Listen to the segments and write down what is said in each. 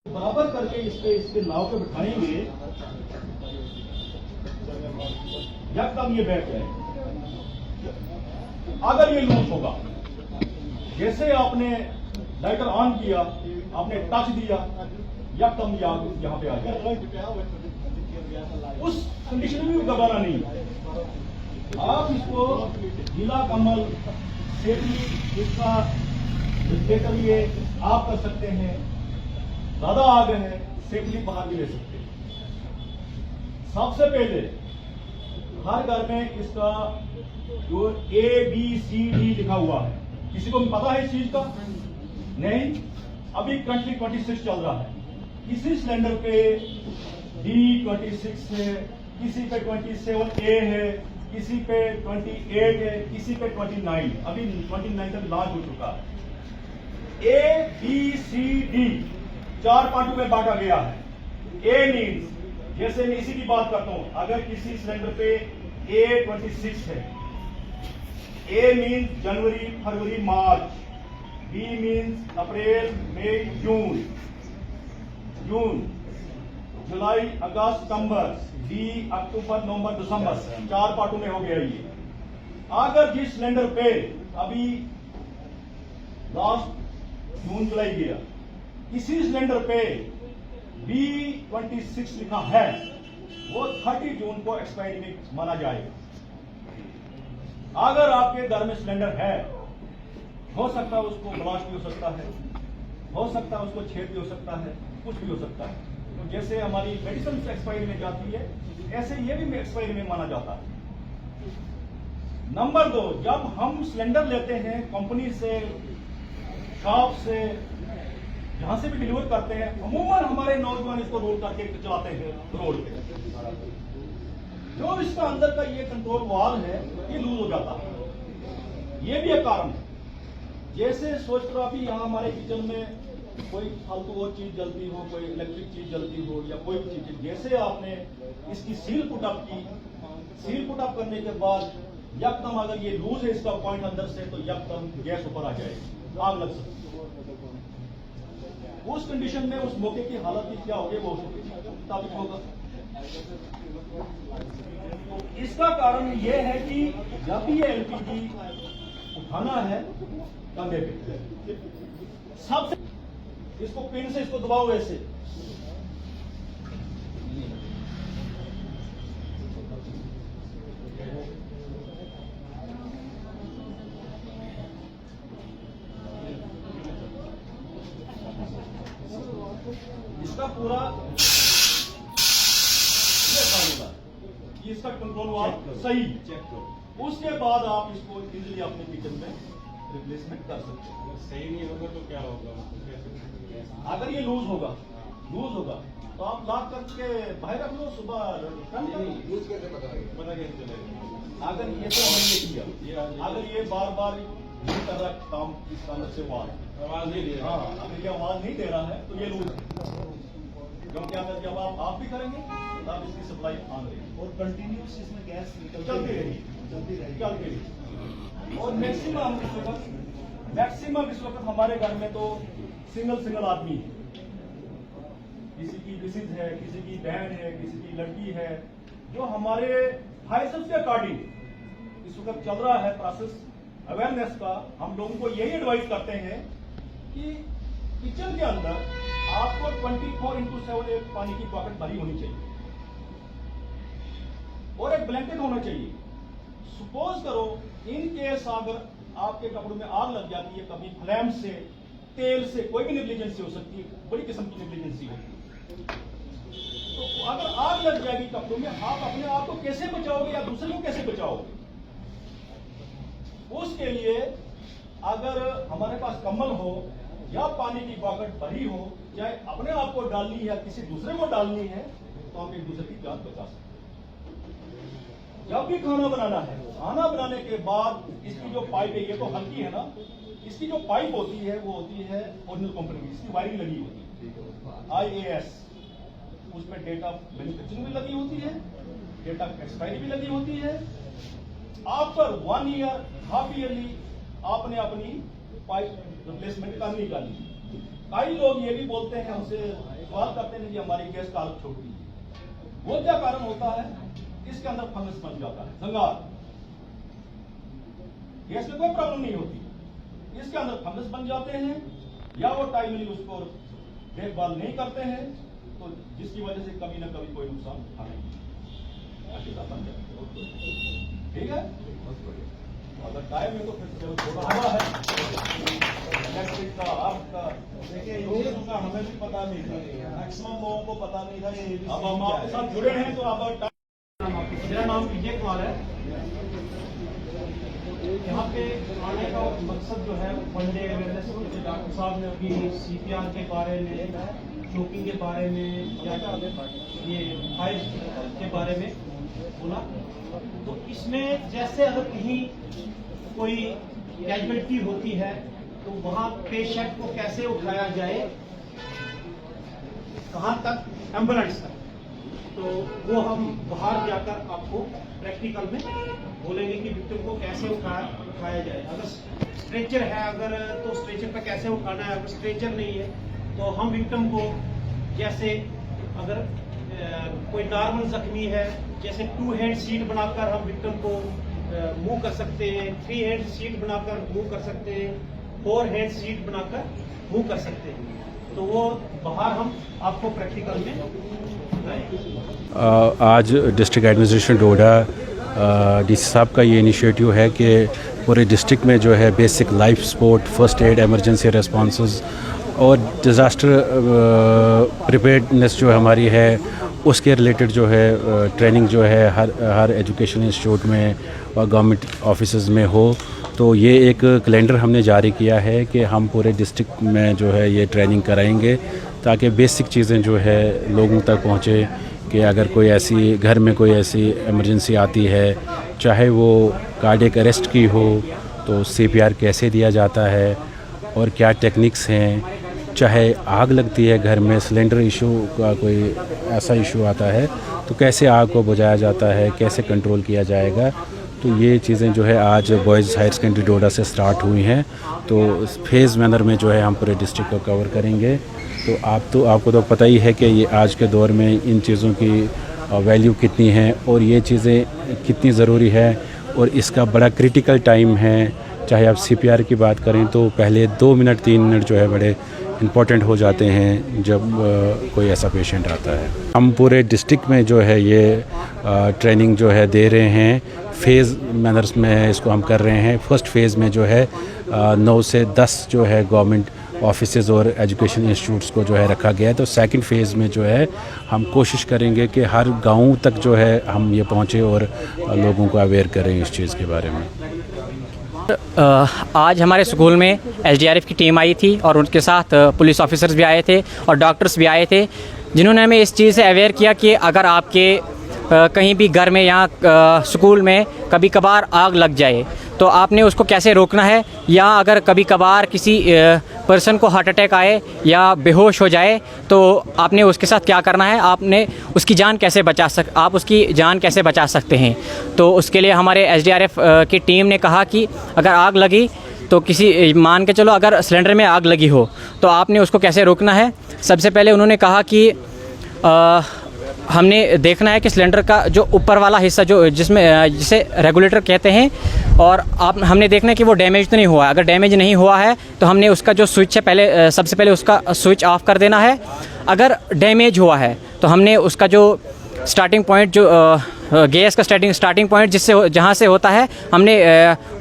बराबर करके इसके नाव पे बिठाएंगे, यकदम ये बैठ जाए। अगर ये लूज होगा, जैसे आपने लाइटर ऑन किया, आपने टच दिया, यकदम यहां पे आ जाए। उस कंडीशन में भी घबराना नहीं। आप इसको गीला कम्बल सेफली इसका लेकर लिए आप कर सकते हैं। ज्यादा आगे है, सेफली बाहर भी ले सकते हैं। सबसे पहले हर घर में इसका जो ABCD लिखा हुआ है, किसी को भी पता है इस चीज का? नहीं। अभी करंटली 26 चल रहा है। किसी सिलेंडर पे D26 है, किसी पे 27A है, किसी पे 28 है, किसी पे 29। अभी 29 तक लॉन्च हो चुका है। ABCD 4 पार्टों में बांटा गया है। A मीन्स, जैसे मैं इसी की बात करता हूं, अगर किसी सिलेंडर पे A26 है, A मीन्स जनवरी, फरवरी, मार्च, B मीन्स अप्रैल, मई, जून, जुलाई, अगस्त, सितंबर, D अक्टूबर, नवंबर, दिसंबर। 4 पार्टों में हो गया ये। अगर जिस सिलेंडर पे अभी लास्ट जून जुलाई गया, किसी सिलेंडर पे B26 लिखा है, वो 30 जून को एक्सपायरी में माना जाएगा। अगर आपके घर में सिलेंडर है, हो सकता है उसको ब्लास्ट भी हो सकता है, हो सकता है उसको छेद भी हो सकता है, कुछ भी हो सकता है। तो जैसे हमारी मेडिसिन एक्सपायरी में जाती है, ऐसे ये भी एक्सपायरी में माना जाता है। नंबर 2, जब हम सिलेंडर लेते हैं कंपनी से, शॉप से, जहां से भी डिलीवर करते हैं, अमूमन हमारे नौजवान इसको रोल करके चलाते हैं रोड पे। जो इसका अंदर का ये कंट्रोल वाल्व है, ये लूज हो जाता है। ये भी एक कारण है। जैसे सोच करो अभी यहां हमारे किचन में कोई फालतू और चीज जलती हो, कोई इलेक्ट्रिक चीज जलती हो, या कोई चीज, जैसे आपने इसकी सील पुटअप की, सील पुटअप करने के बाद यकदम अगर ये लूज है इसका पॉइंट अंदर से, तो यकदम गैस ऊपर आ जाएगी, आग लग सकती है। उस कंडीशन में उस मौके की हालत की क्या होगी, वो मुताबिक होगा। तो इसका कारण यह है कि जब भी ये LPG उठाना है कंधे पे, सबसे इसको पिन से इसको दबाओ ऐसे, इसका पूरा ये इसका कंट्रोल वाल्व सही चेक करो। उसके बाद आप इसको इजीली अपने किचन में रिप्लेसमेंट कर सकते हैं। अगर सही नहीं होगा तो क्या होगा? अगर ये लूज होगा तो आप लॉक करके बाहर रख लो, सुबह यूज कैसे पता कैसे चलेगा? अगर ये तो हमने किया, अगर ये बार बार नहीं कर रहा काम, इसका अंदर से आवाज नहीं दे रहा, हाँ, अगर ये आवाज नहीं दे रहा है तो ये लूज है। क्योंकि अगर जब आप भी करेंगे तब इसकी सप्लाई ऑन रहेगी और कंटिन्यूस इसमें गैस चलती रहेगी। और मैक्सिमम इस वक्त हमारे घर में तो सिंगल आदमी है। किसी की मिसेज है, किसी की बहन है, किसी की लड़की है, जो हमारे हाइसेंस के अकॉर्डिंग इस वक्त चल रहा है प्रोसेस अवेयरनेस का। हम लोगों को यही एडवाइस करते हैं कि किचन के अंदर आपको 24/7 एक पानी की बॉटल भरी होनी चाहिए और एक ब्लैंकेट होना चाहिए। सपोज करो इन केस अगर आपके कपड़ों में आग लग जाती है, कभी फ्लेम से, तेल से, कोई भी नेग्लिजेंसी हो सकती है, बड़ी किस्म की नेग्लिजेंसी होती है। तो अगर आग लग जाएगी कपड़ों में, आप अपने आप को कैसे बचाओगे या दूसरे को कैसे बचाओगे? उसके लिए अगर हमारे पास कंबल हो या पानी की बॉटल भरी हो, चाहे अपने आप को डालनी है या किसी दूसरे को डालनी है, तो आप एक दूसरे की जान बचा सकते हैं। जब भी खाना बनाना है, खाना बनाने के बाद इसकी जो पाइप है, ये तो हल्की है ना, इसकी जो पाइप होती है वो होती है ओरिजिनल कंपनी की, इसकी वायरिंग लगी होती है IAS, उसमें डेटा मैन्युफैक्चरिंग भी लगी होती है, डेटा एक्सपायरी भी लगी होती है। आफ्टर 1 ईयर, हाफ ईयरली आपने अपनी पाइप रिप्लेसमेंट करनी। कई लोग ये भी बोलते हैं हमसे सवाल करते हैं कि हमारी गैस का हालत छोटी है, वो क्या कारण होता है? इसके अंदर फंगस बन जाता है, जंगार। गैस में कोई प्रॉब्लम नहीं होती, इसके अंदर फंगस बन जाते हैं, या वो टाइमली उसको देखभाल नहीं करते हैं, तो जिसकी वजह से कभी ना कभी कोई नुकसान बन जाता है। ठीक है, अगर टाइम है तो फिर चलो थोड़ा हुआ है इलेक्ट्रिक का, आपका देखिए ये का हमें भी पता नहीं था, मैक्सिमम लोगों को पता नहीं था ये अब हम आपके साथ जुड़े हैं तो आप मेरा नाम विजय कुमार है। यहाँ पे आने का मकसद जो है वन डे अवेयरनेस, डॉक्टर साहब ने अभी CPR के बारे में, चोकिंग के बारे में, या ये फाइव के बारे में बोला। तो इसमें जैसे अगर कहीं कोई कैजुअलिटी होती है तो वहाँ पेशेंट को कैसे उठाया जाए, कहाँ तक एम्बुलेंस तक, तो वो हम बाहर जाकर आपको प्रैक्टिकल में बोलेंगे कि विक्टिम को कैसे उठाया जाए। अगर स्ट्रेचर है अगर तो स्ट्रेचर पर कैसे उठाना है, अगर स्ट्रेचर नहीं है तो हम विक्टिम को जैसे अगर कोई नॉर्मल जख्मी है, जैसे 2 हैंड सीट बनाकर हम विक्टिम को मूव कर सकते हैं, 3 हैंड सीट बनाकर मूव कर सकते हैं, 4 हैंड सीट बनाकर मूव कर सकते हैं। तो वो बाहर हम आपको प्रैक्टिकल में बताएंगे। आज डिस्ट्रिक्ट एडमिनिस्ट्रेशन डोडा DC साहब का ये इनिशिएटिव है कि पूरे डिस्ट्रिक्ट में जो है basic life support, first aid, emergency responses और डिज़ास्टर प्रिपेयर्डनेस जो हमारी है उसके रिलेटेड जो है ट्रेनिंग जो है हर एजुकेशन इंस्टीट्यूट में और गवर्नमेंट ऑफिसेज़ में हो। तो ये एक कैलेंडर हमने जारी किया है कि हम पूरे डिस्ट्रिक्ट में जो है ये ट्रेनिंग कराएंगे ताकि बेसिक चीज़ें जो है लोगों तक पहुँचे कि अगर कोई ऐसी घर में कोई ऐसी इमरजेंसी आती है, चाहे वो कार्डियक अरेस्ट की हो तो CPR कैसे दिया जाता है और क्या टेक्निक्स हैं, चाहे आग लगती है घर में, सिलेंडर इशू का कोई ऐसा इशू आता है तो कैसे आग को बुझाया जाता है, कैसे कंट्रोल किया जाएगा। तो ये चीज़ें जो है आज बॉयज़ हायर सेकेंडरी डोडा से स्टार्ट हुई हैं, तो फेज़ मैनर में जो है हम पूरे डिस्ट्रिक्ट को कवर करेंगे। तो आपको तो पता ही है कि ये आज के दौर में इन चीज़ों की वैल्यू कितनी है और ये चीज़ें कितनी ज़रूरी है और इसका बड़ा क्रिटिकल टाइम है। चाहे आप CPR की बात करें तो पहले 2 मिनट 3 मिनट जो है बड़े इम्पोर्टेंट हो जाते हैं जब कोई ऐसा पेशेंट आता है। हम पूरे डिस्ट्रिक्ट में जो है ये ट्रेनिंग जो है दे रहे हैं, फेज़ मैनर्स में इसको हम कर रहे हैं। फर्स्ट फेज़ में जो है 9 से 10 जो है गवर्नमेंट ऑफिसेज़ और एजुकेशन इंस्टीट्यूट्स को जो है रखा गया है। तो सेकंड फेज़ में जो है हम कोशिश करेंगे कि हर गांव तक जो है हम ये पहुँचे और लोगों को अवेयर करें इस चीज़ के बारे में। आज हमारे स्कूल में SDRF की टीम आई थी और उनके साथ पुलिस ऑफिसर्स भी आए थे और डॉक्टर्स भी आए थे, जिन्होंने हमें इस चीज़ से अवेयर किया कि अगर आपके कहीं भी घर में या स्कूल में कभी कभार आग लग जाए तो आपने उसको कैसे रोकना है, या अगर कभी कभार किसी पर्सन को हार्ट अटैक आए या बेहोश हो जाए तो आपने उसके साथ क्या करना है, आपने उसकी जान कैसे आप उसकी जान कैसे बचा सकते हैं। तो उसके लिए हमारे SDRF की टीम ने कहा कि अगर आग लगी तो किसी मान के चलो अगर सिलेंडर में आग लगी हो तो आपने उसको कैसे रोकना है। सबसे पहले उन्होंने कहा कि हमने देखना है कि सिलेंडर का जो ऊपर वाला हिस्सा जो जिसे रेगुलेटर कहते हैं, और हमने देखना है कि वो डैमेज तो नहीं हुआ है। अगर डैमेज नहीं हुआ है तो हमने उसका जो स्विच है सबसे पहले उसका स्विच ऑफ कर देना है। अगर डैमेज हुआ है तो हमने उसका जो स्टार्टिंग पॉइंट जो गैस का स्टार्टिंग पॉइंट जहाँ से होता है, हमने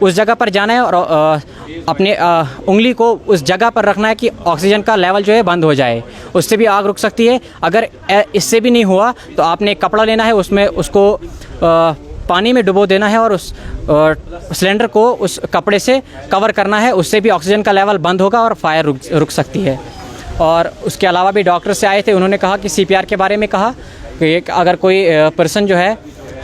उस जगह पर जाना है और अपने उंगली को उस जगह पर रखना है कि ऑक्सीजन का लेवल जो है बंद हो जाए, उससे भी आग रुक सकती है। अगर इससे भी नहीं हुआ तो आपने कपड़ा लेना है, उसमें उसको पानी में डुबो देना है और उस सिलेंडर को उस कपड़े से कवर करना है, उससे भी ऑक्सीजन का लेवल बंद होगा और फायर रुक सकती है। और उसके अलावा भी डॉक्टर से आए थे, उन्होंने कहा कि CPR के बारे में कहा कि अगर कोई पर्सन जो है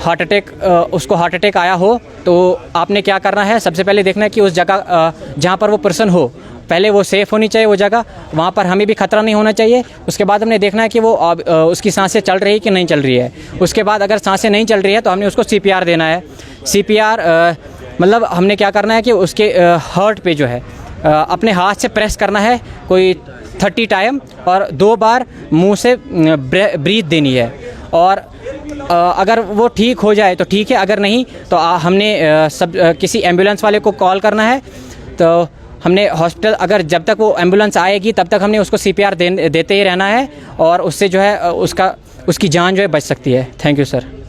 उसको हार्ट अटैक आया हो तो आपने क्या करना है, सबसे पहले देखना है कि उस जगह जहाँ पर वो पर्सन हो पहले वो सेफ़ होनी चाहिए, वो जगह वहाँ पर हमें भी खतरा नहीं होना चाहिए। उसके बाद हमने देखना है कि वो उसकी सांसें चल रही है कि नहीं चल रही है। उसके बाद अगर सांसें नहीं चल रही है तो हमने उसको CPR देना है। CPR मतलब हमने क्या करना है कि उसके हार्ट पे जो है अपने हाथ से प्रेस करना है, कोई 30 टाइम और 2 बार मुंह से ब्रीथ देनी है। और अगर वो ठीक हो जाए तो ठीक है, अगर नहीं तो हमने किसी एम्बुलेंस वाले को कॉल करना है। तो हमने हॉस्पिटल, अगर जब तक वो एम्बुलेंस आएगी तब तक हमने उसको CPR देते ही रहना है, और उससे जो है उसकी जान जो है बच सकती है। Thank you sir.